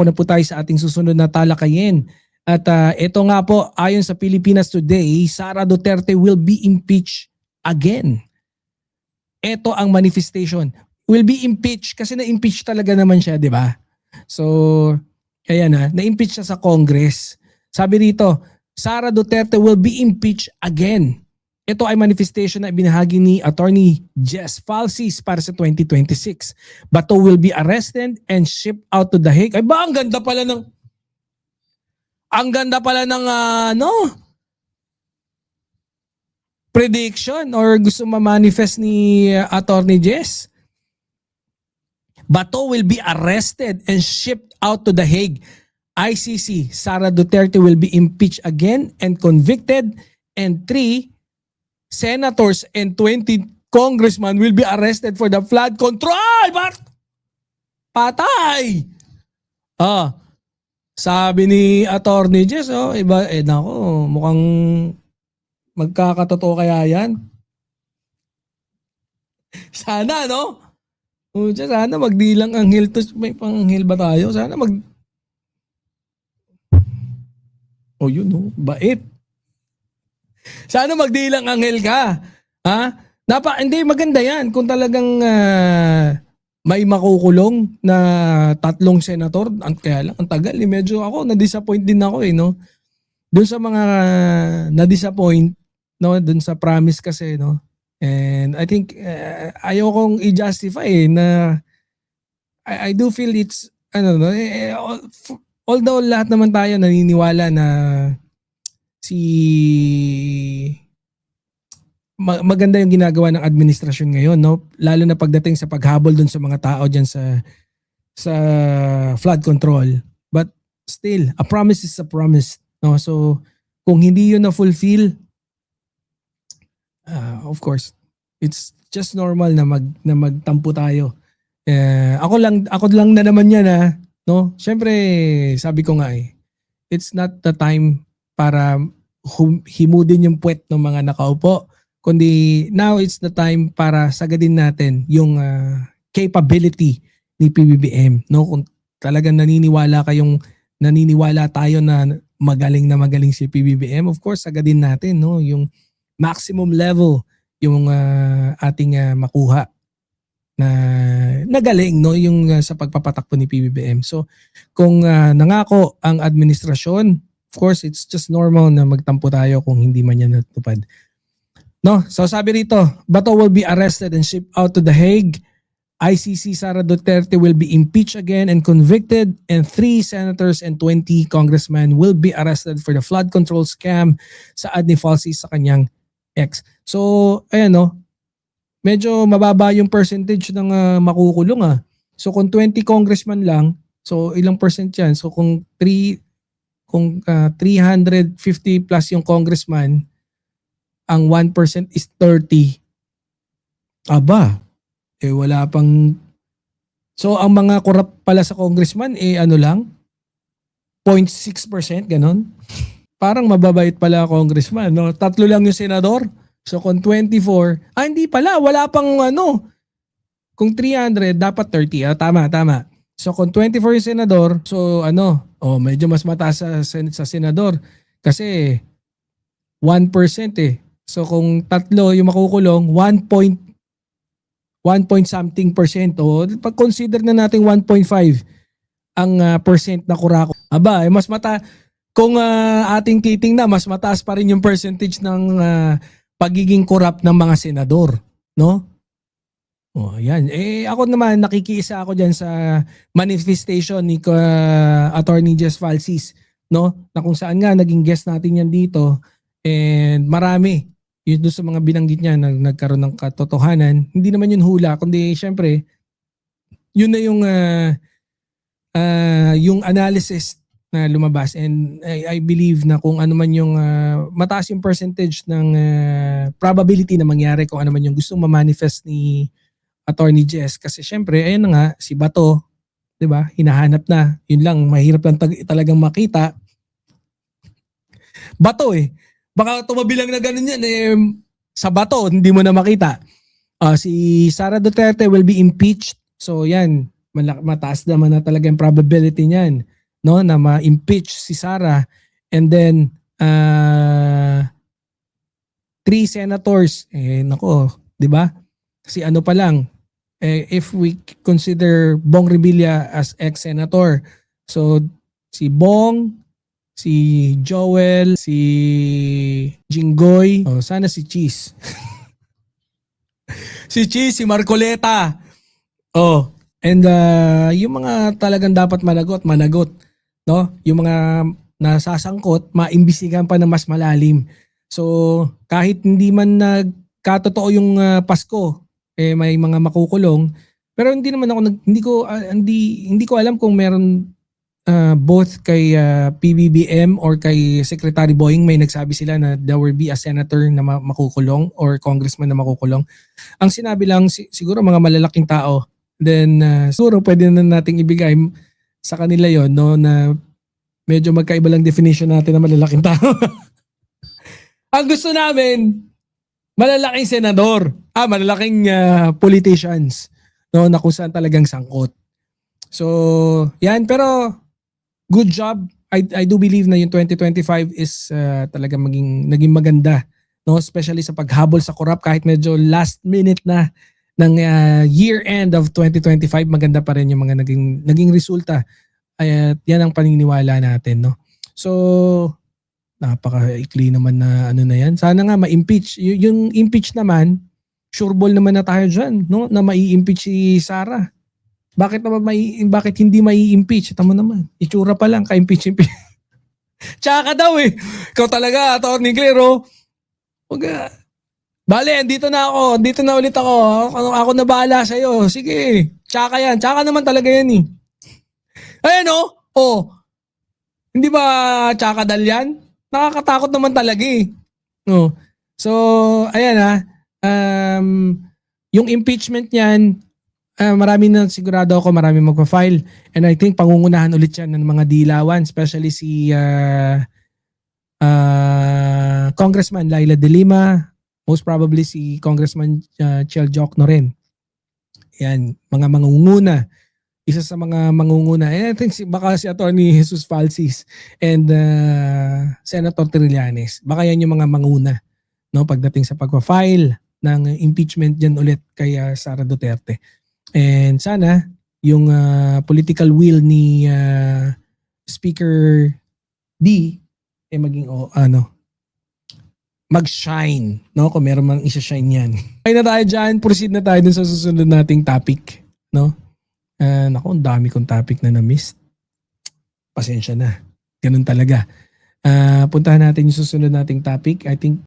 Ako na po tayo sa ating susunod na talakayin. At ito nga po, ayon sa Pilipinas Today, Sara Duterte will be impeached again. Ito ang manifestation. Will be impeached kasi na-impeach talaga naman siya, di ba? So, ayan na-impeach siya sa Congress. Sabi rito, Sara Duterte will be impeached again. Ito ay manifestation na ibinahagi ni Attorney Jess Falsis para sa 2026. Bato will be arrested and shipped out to The Hague. Ay ba, ang ganda pala ng prediction or gusto ma-manifest ni Attorney Jess. Bato will be arrested and shipped out to The Hague. ICC, Sara Duterte will be impeached again and convicted, and 3 senators and 20 congressmen will be arrested for the flood control. Patay! Sabi ni Attorney Jess, iba, nako, mukhang magkakatotoo kaya yan. Sana, no? Sana magdilang anghel to. May panghil ba tayo? Sana yun, no? Bait. Sana magdilang anghel ka. Ha? Hindi, maganda yan. Kung talagang may makukulong na 3 senator, kaya lang, ang tagal. Medyo ako, na-disappoint din ako no? Doon sa mga na-disappoint, no? Doon sa promise kasi, no? And I think, ayaw kong i-justify na I do feel it's, although lahat naman tayo naniniwala na maganda yung ginagawa ng administrasyon ngayon, no? Lalo na pagdating sa paghabol dun sa mga tao dyan sa flood control. But still, a promise is a promise, no? So kung hindi yun na fulfill, of course, it's just normal na magtampo tayo. Ako lang na naman yan, no? Siyempre, sabi ko nga it's not the time para himudin yung puwet ng mga nakaupo, kundi now it's the time para sagadin natin yung capability ni PBBM, no? Kung talagang naniniwala tayo na magaling si PBBM, of course sagadin natin, no, yung maximum level yung ating makuha na galing, no, yung sa pagpapatakbo ni PBBM. So kung nangako ang administrasyon, of course it's just normal na magtampo tayo kung hindi man yan natupad. No, so sabi rito, Bato will be arrested and shipped out to The Hague. ICC, Sara Duterte will be impeached again and convicted, and 3 senators and 20 congressmen will be arrested for the flood control scam sa Adni Falsis sa kanyang ex. So, ayan, no, medyo mababa yung percentage ng makukulong. So kung 20 congressmen lang, so ilang percent yan? So kung 350 plus yung congressman, ang 1% is 30. Aba, wala pang... So ang mga corrupt pala sa congressman, lang? 0.6%, ganon? Parang mababait pala congressman, no? 3 lang yung senador. So kung 24, hindi pala, wala pang Kung 300, dapat 30. Tama. So kung 24 yung senador, so medyo mas mataas sa senador. Kasi 1% So kung 3 yung makukulong, 1 point something percent. Pag-consider na natin 1.5 ang percent na kurako. Aba, mas kung ating titingnan, mas mataas pa rin yung percentage ng pagiging corrupt ng mga senador, no? Ayan. Ako naman, nakikiisa ako dyan sa manifestation ni Attorney Jess Falsis, no? Na kung saan nga naging guest natin yan dito, and marami yun doon sa mga binanggit niya na nagkaroon ng katotohanan. Hindi naman yun hula, kundi syempre yun na yung analysis na lumabas, and I believe na kung ano man yung mataas yung percentage ng probability na mangyari kung ano man yung gustong ma-manifest ni Attorney Jess, kasi syempre ayun na nga si Bato, 'di ba? Hinahanap na. Yun lang, mahirap lang talagang makita. Bato baka tumabilang na ganun yan sa Bato, hindi mo na makita. Si Sara Duterte will be impeached. So yan, mataas naman na talaga yung probability niyan, no, na ma-impeach si Sara. And then 3 senators, nako, 'di ba? Kasi ano pa lang, if we consider Bong Revilla as ex-senator, so si Bong, si Joel, si Jinggoy, sana si Cheese. Si Cheese, si Marcoleta. And yung mga talagang dapat managot, no? Yung mga nasasangkot, maimbisigan pa na mas malalim. So, kahit hindi man nagkatotoo yung Pasko, may mga makukulong, pero hindi naman ako hindi ko alam kung meron both kay PBBM or kay Secretary Boying may nagsabi sila na there will be a senator na makukulong or congressman na makukulong. Ang sinabi lang siguro mga malalaking tao, then siguro pwede na nating ibigay sa kanila yon, no, na medyo magkaiba lang definition natin ng malalaking tao. Ang gusto namin, malalaking senador, malalaking politicians, no, na kung saan talagang sangkot. So, yan, pero good job. I do believe na yung 2025 is talaga naging maganda, no, especially sa paghabol sa korap kahit medyo last minute na ng year end of 2025, maganda pa rin yung mga naging resulta. At yan ang paniniwala natin, no. So, napaka-ikli naman na ano na yan. Sana nga ma-impeach. Yung impeach naman, sure ball naman na tayo dyan, no, na mai-impeach si Sara. Bakit hindi mai-impeach? Tama naman. Itsura pa lang, ka-impeach. Tsaka daw eh. Ikaw talaga, Atty. Claire. Bale, dito na ako. Dito na ulit ako. Ako na bahala sa'yo. Sige. Tsaka yan. Tsaka naman talaga yan eh. Ayan oh. Hindi ba tsaka dal yan? Nakakatakot naman talaga eh. No. So, ayan yung impeachment niyan, marami na sigurado ako, marami magpa-file. And I think pangungunahan ulit yan ng mga dilawan, especially si Congressman Laila De Lima, most probably si Congressman Chel Jokno rin. Yan, mga mangunguna. Isa sa mga mangunguna. And I think baka si Atty. Jesus Falsis and Senator Trillanes. Baka yan yung mga manguna, no, pagdating sa pagpa-file ng impeachment dyan ulit kay Sara Duterte. And sana yung political will ni Speaker D maging mag-shine, no? Kung meron mang isa-shine yan. Ay na tayo dyan, proceed na tayo dun sa susunod nating topic, no? Naku, ang dami kong topic na na-miss. Pasensya na. Ganun talaga. Puntahan natin yung susunod nating topic. I think